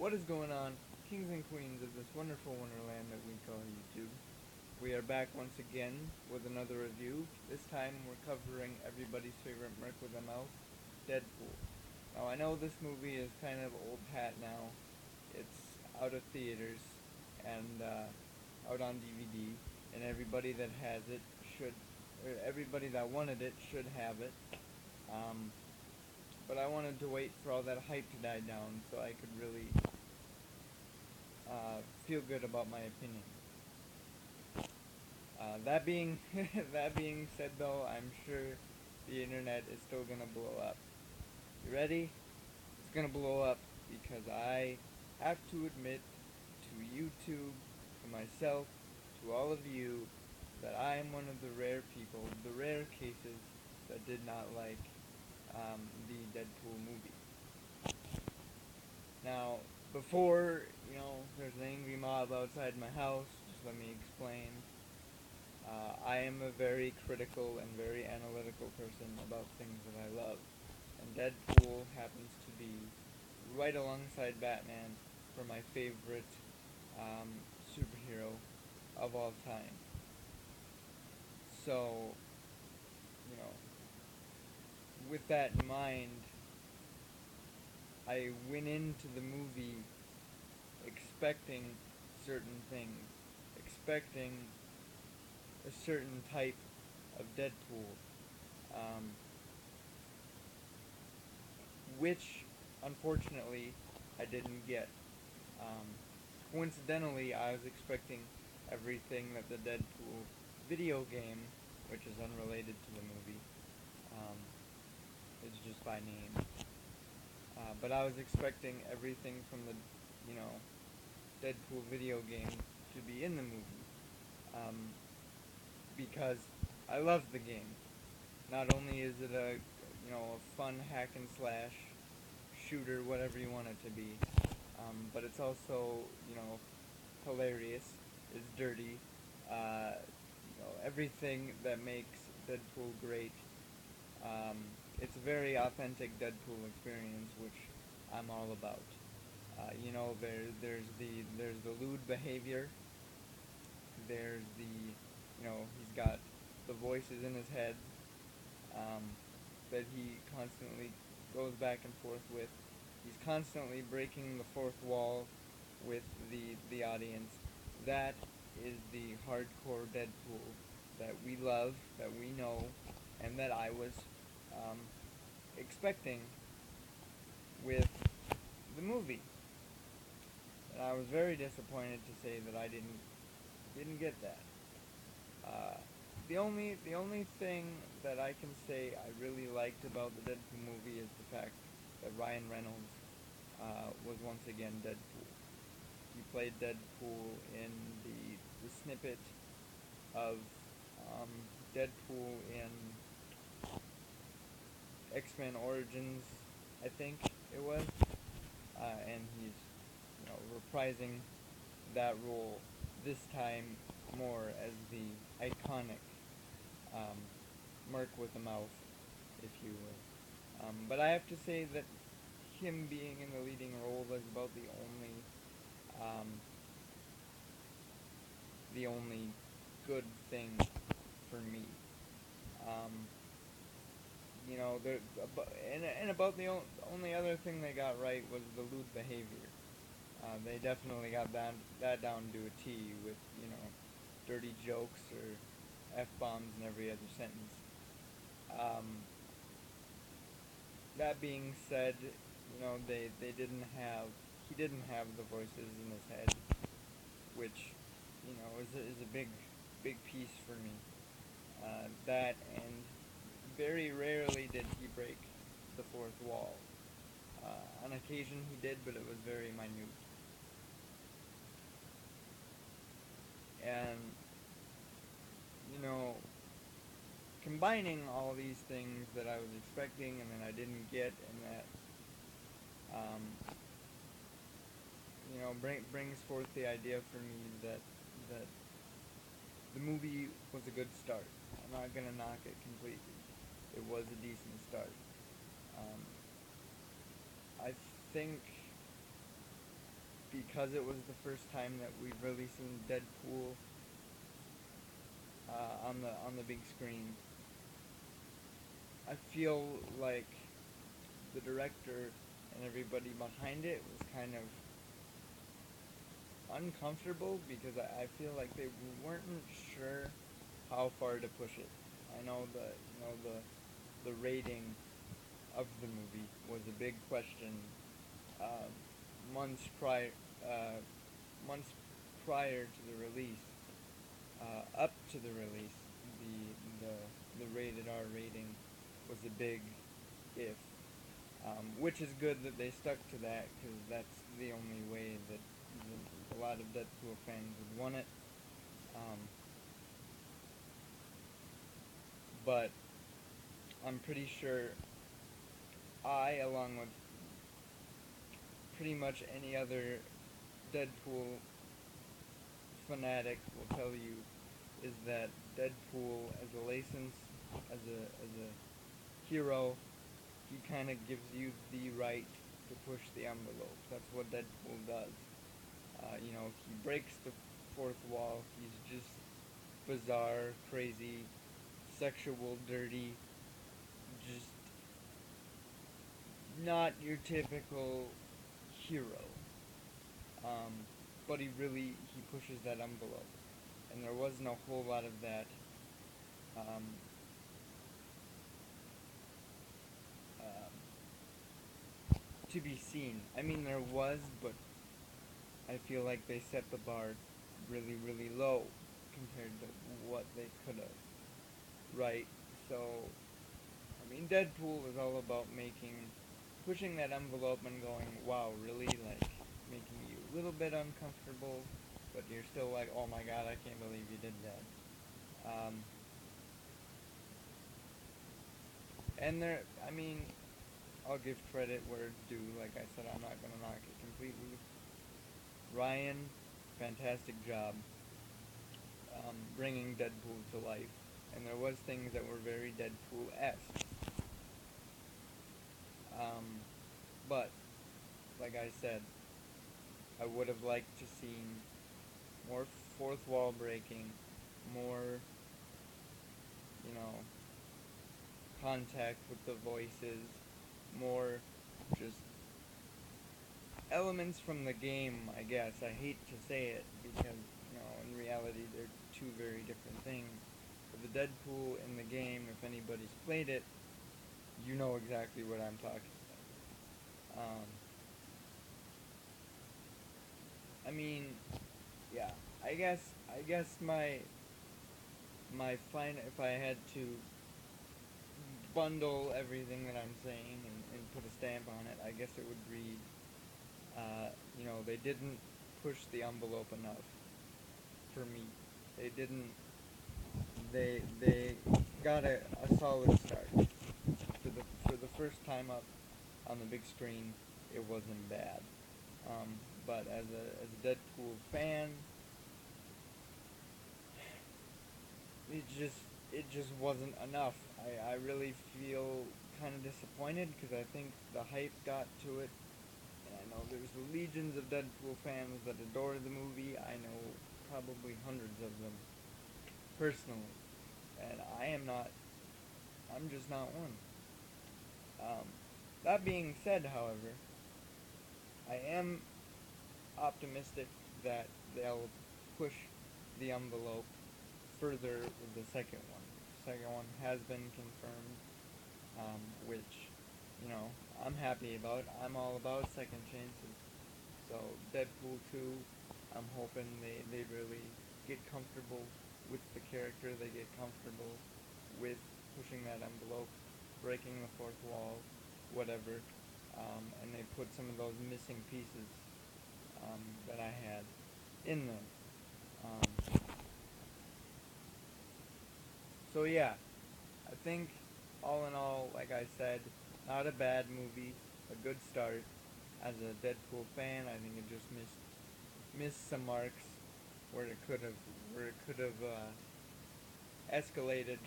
What is going on, kings and queens of this wonderful wonderland that we call YouTube? We are back once again with another review. This time we're covering everybody's favorite Merc with a Mouth, Deadpool. Now I know this movie is kind of old hat now. It's out of theaters and out on DVD, and everybody that has it should, or everybody that wanted it should have it. Um, but I wanted to wait for all that hype to die down so I could really feel good about my opinion. That being that being said, though, I'm sure the internet is still gonna blow up. You ready? It's gonna blow up because I have to admit to YouTube, to myself, to all of you, that I am one of the rare people, the rare cases that did not like the Deadpool movie. Now, before there's an angry mob outside my house, just let me explain. I am a very critical and very analytical person about things that I love, and Deadpool happens to be right alongside Batman for my favorite superhero of all time. So, you know, with that in mind, I went into the movie expecting certain things, expecting a certain type of Deadpool, um, which unfortunately I didn't get. Um, Coincidentally, I was expecting everything that the Deadpool video game, which is unrelated to the movie, um, it's just by name. But I was expecting everything from the, you know, Deadpool video game to be in the movie, um, because I love the game. Not only is it a fun hack and slash shooter, whatever you want it to be, but it's also hilarious. It's dirty. Everything that makes Deadpool great. Um, it's a very authentic Deadpool experience, which I'm all about. There's the lewd behavior. There's he's got the voices in his head um, that he constantly goes back and forth with. He's constantly breaking the fourth wall with the audience. That is the hardcore Deadpool that we love, that we know, and that I was um, expecting with the movie. And I was very disappointed to say that I didn't get that. Uh, the only thing that I can say I really liked about the Deadpool movie is the fact that Ryan Reynolds was once again Deadpool. He played Deadpool in the snippet of um, Deadpool in X-Men Origins, I think it was, and he's reprising that role this time more as the iconic um, Merc with a mouth, if you will. But I have to say that him being in the leading role was about um, the only good thing for me. Um, and about the only other thing they got right was the lewd behavior. They definitely got that down to a T with dirty jokes or f bombs in every other sentence. Um, that being said, they didn't have he didn't have the voices in his head, which is a big piece for me. That and very rarely did he break the fourth wall. On occasion he did, but it was very minute. And you know, combining all these things that I was expecting and then I didn't get, and that um, brings forth the idea for me that the movie was a good start. I'm not gonna knock it completely. It was a decent start. Um, I think because it was the first time that we've really seen Deadpool on the big screen. I feel like the director and everybody behind it was kind of uncomfortable because I feel like they weren't sure how far to push it. I know the rating of the movie was a big question uh, months prior uh, months prior to the release. Up to the release, the rated R rating was a big if, which is good that they stuck to that because that's the only way that a lot of Deadpool fans would want it. Um, but I'm pretty sure along with pretty much any other Deadpool fanatic, will tell you is that Deadpool, as a license, as a hero, he kind of gives you the right to push the envelope. That's what Deadpool does. He breaks the fourth wall. He's just bizarre, crazy, sexual, dirty, just not your typical hero. Um, but he pushes that envelope, and there wasn't a whole lot of that um, to be seen. I mean, there was, but I feel like they set the bar really, really low compared to what they could have. Right? So, I mean, Deadpool is all about pushing that envelope and going, wow, really? Like, making you a little bit uncomfortable, but you're still like, oh my god, I can't believe you did that. And I mean, I'll give credit where it's due. Like I said, I'm not gonna knock it completely. Ryan, fantastic job bringing Deadpool to life, and there was things that were very Deadpool-esque. Um, but like I said, I would have liked to seen more fourth wall breaking, more, you know, contact with the voices, more just elements from the game, I guess. I hate to say it because, in reality they're two very different things. But the Deadpool in the game, if anybody's played it, you know exactly what I'm talking about. I mean, yeah. I guess my fine if I had to bundle everything that I'm saying and put a stamp on it, I guess it would read, they didn't push the envelope enough for me. They didn't. They got a solid start for the first time up on the big screen. It wasn't bad, but as a Deadpool fan, it just wasn't enough. I really feel kind of disappointed because I think the hype got to it. And I know there's legions of Deadpool fans that adore the movie. I know probably hundreds of them personally, and I'm just not one. Um, that being said, however, I am optimistic that they'll push the envelope further with the second one. The second one has been confirmed, which, I'm happy about. I'm all about second chances. So Deadpool 2, I'm hoping they really get comfortable with the character. They get comfortable with pushing that envelope, breaking the fourth wall, whatever, and they put some of those missing pieces that I had in them. Um, so yeah, I think all in all, like I said, not a bad movie, a good start. As a Deadpool fan, I think it just missed some marks where it could have escalated.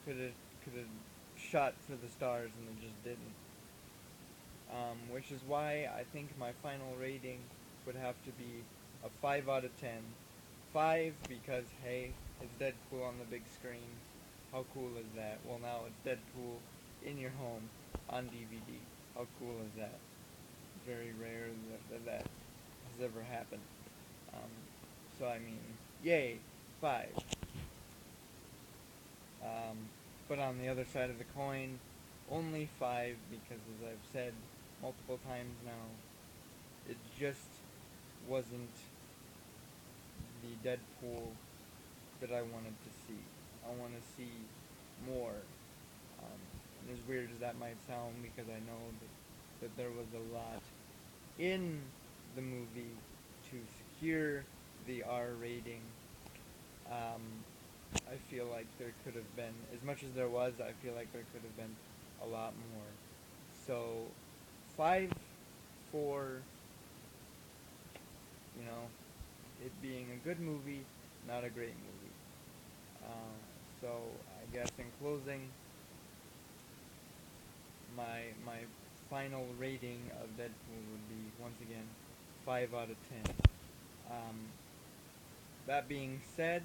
Could have shot for the stars, and it just didn't. which is why I think my final rating would have to be a 5 out of 10. 5 because, hey, it's Deadpool on the big screen. How cool is that? Well, now it's Deadpool in your home on DVD. How cool is that? Very rare that has ever happened. Um, so, I mean, yay, 5. But on the other side of the coin, only 5 because, as I've said multiple times now, it just wasn't the Deadpool that I wanted to see. I want to see more. And as weird as that might sound, because I know that there was a lot in the movie to secure the R rating, um, I feel like there could have been, as much as there was, I feel like there could have been a lot more. So, 5 for, you know, it being a good movie, not a great movie. So, I guess in closing, my final rating of Deadpool would be, once again, 5 out of 10. Um, that being said,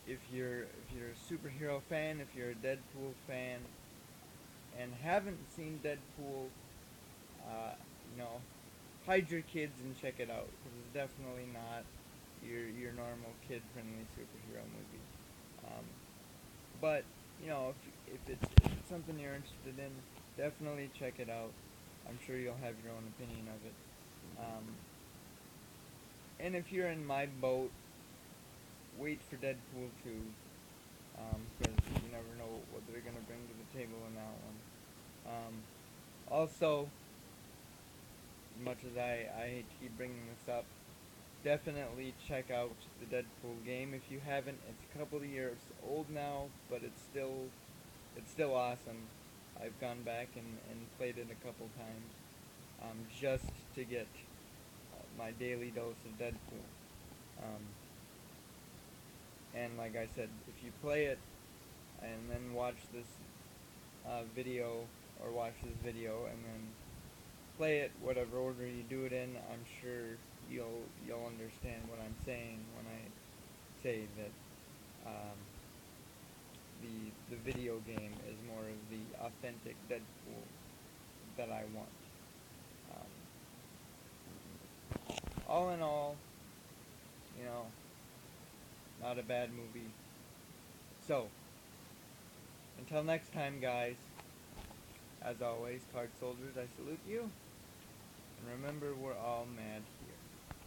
if you're a superhero fan, if you're a Deadpool fan, and haven't seen Deadpool, uh, you know, hide your kids and check it out because it's definitely not your normal kid-friendly superhero movie. Um, but you know, if it's something you're interested in, definitely check it out. I'm sure you'll have your own opinion of it. Um, and if you're in my boat, wait for Deadpool 2 because you never know what they're gonna bring to the table in that one. Also, much as I hate to keep bringing this up, definitely check out the Deadpool game if you haven't. It's a couple of years old now, but it's still awesome. I've gone back and played it a couple times just to get my daily dose of Deadpool. Um, and like I said, if you play it and then watch this video or watch this video and then play it whatever order you do it in, I'm sure you'll understand what I'm saying when I say that um, the video game is more of the authentic Deadpool that I want. All in all, you know, not a bad movie. So, until next time, guys, as always, card soldiers, I salute you. And remember, we're all men.